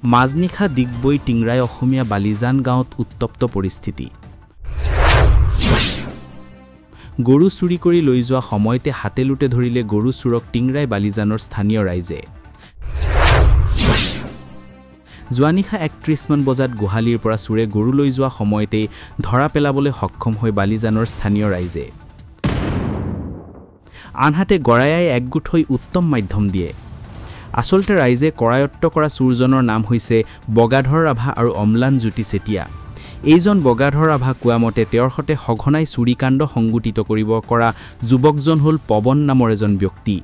মাজনিশা ডিগবৈ টিংৰাই অসমীয়া বালিজান গাঁৱত উত্তপ্ত পৰিস্থিতি। গৰু চুৰি কৰি লৈ যোৱা সময়তে হাতেলোটে ধৰিলে গৰু চুৰক টিংৰাই বালিজানৰ স্থানীয় ৰাইজে। যোৱানিশা ৩১ মান বজাত গোহালিৰ পৰা চুৰে গৰু লৈ যোৱা সময়তেই ধৰা পেলাবলৈ সক্ষম হৈ বালিজানৰ স্থানীয় ৰাইজে। আনহাতে গৰায়াই একগোট হৈ উত্তম মাধ্যম দিয়ে। আচলতে ৰাইজে কৰায়ত্ব কৰা চুৰজনৰ নাম হৈছে বগাধৰ ৰাভা আৰু অম্লান জ্যোতি চেতিয়া। এইজন বগাধৰ ৰাভা কোৱা মতে তেওঁৰ সতে সঘনাই চুৰিকাণ্ড সংগঠিত কৰিব কৰা যুৱকজন হ'ল পৱন নামৰ এজন ব্যক্তি।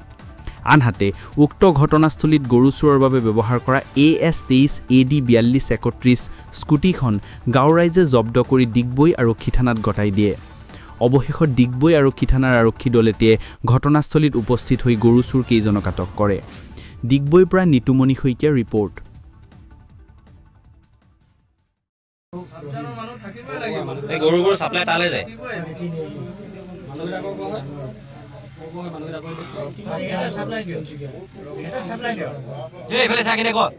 আনহাতে উক্ত ঘটনাস্থলীত গৰু চুৰৰ বাবে ব্যৱহাৰ কৰা AS23 AD 4231 স্কুটিখন গাঁৱৰ ৰাইজে জব্দ কৰি ডিগবৈ আৰক্ষী থানাত গতাই দিয়ে। অৱশেষত ডিগবৈ আৰক্ষী থানাৰ আৰক্ষী দলেটিয়ে ঘটনাস্থলীত উপস্থিত হৈ গৰু চুৰ কেইজনক আটক কৰে। ডিগবৈৰ পৰা নিতুমণি শইকীয়াৰ ৰিপৰ্ট। এই গৰুবোৰ সাপ্লাই তালে যায়। এইফালে চাই কিনে কত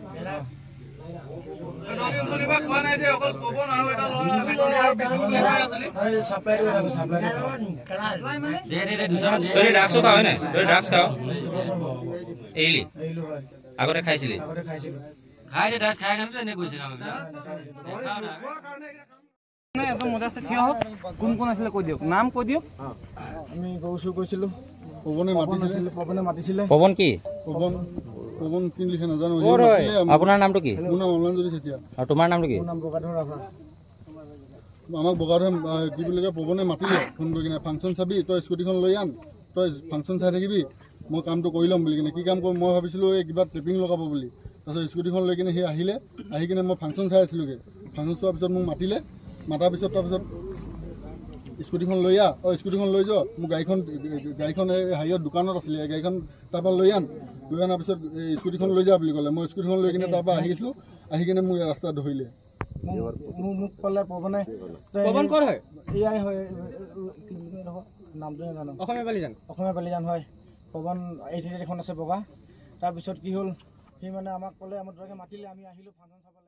আগতে খাইছিলি কোন কোন আছিলে কৈ দিয়ক, নাম কৈ দিয়ক। আমি গৰু চুৰ কৰিছিলো, পৱনে মাতিছিলে। পৱন কি? পৱন কি লিখে নাজানো। আপোনাৰ নামটো কি? মোৰ নাম অম্লান জ্যোতি চেতিয়া। আৰু তোমাৰ নামটো কি? নাম বগাধৰ ৰাভা। আমাক বগাধৰ কি বুলি কয় পৱনে মাতিলে ফোন কৰি কিনে, ফাংচন চাবি, তই স্কুটিখন লৈ আন, তই ফাংচন চাই থাকিবি, মই কামটো কৰি ল'ম বুলি কিনে। কি কাম কৰিম মই ভাবিছিলোঁ এই কিবা টেপিং লগাব বুলি। তাৰপিছত স্কুটিখন লৈ কিনে সি আহিলে, আহি কিনে মই ফাংচন চাই আছিলোঁগৈ। ফাংচন চোৱাৰ পিছত মোক মাতিলে, মাতাৰ পিছত তাৰপিছত স্কুটিখন লৈ স্কুটিখন লৈ যাওঁ, মোৰ গাড়ীখন হেৰিয়ত দোকানত আছিলে, গাড়ীখন তাৰপৰা লৈ আনাৰ পিছত স্কুটিখন লৈ যা বুলি ক'লে। মই স্কুটিখন লৈ কিনে তাৰপৰা আহিছোঁ, আহি কিনে মোক ৰাস্তাত ধৰিলে। মোক ক'লে পৱনে, পৱন ক'ত হয়? এয়াই হয়, নামটো নাজানো। অসমীয়া বালিজান হয়। পৱন এই এখন আছে বগা। তাৰপিছত কি হ'ল, সি মানে আমাক ক'লে, আমাৰ দুটাকে মাতিলে, আমি আহিলোঁ ফাংচন চাবলৈ।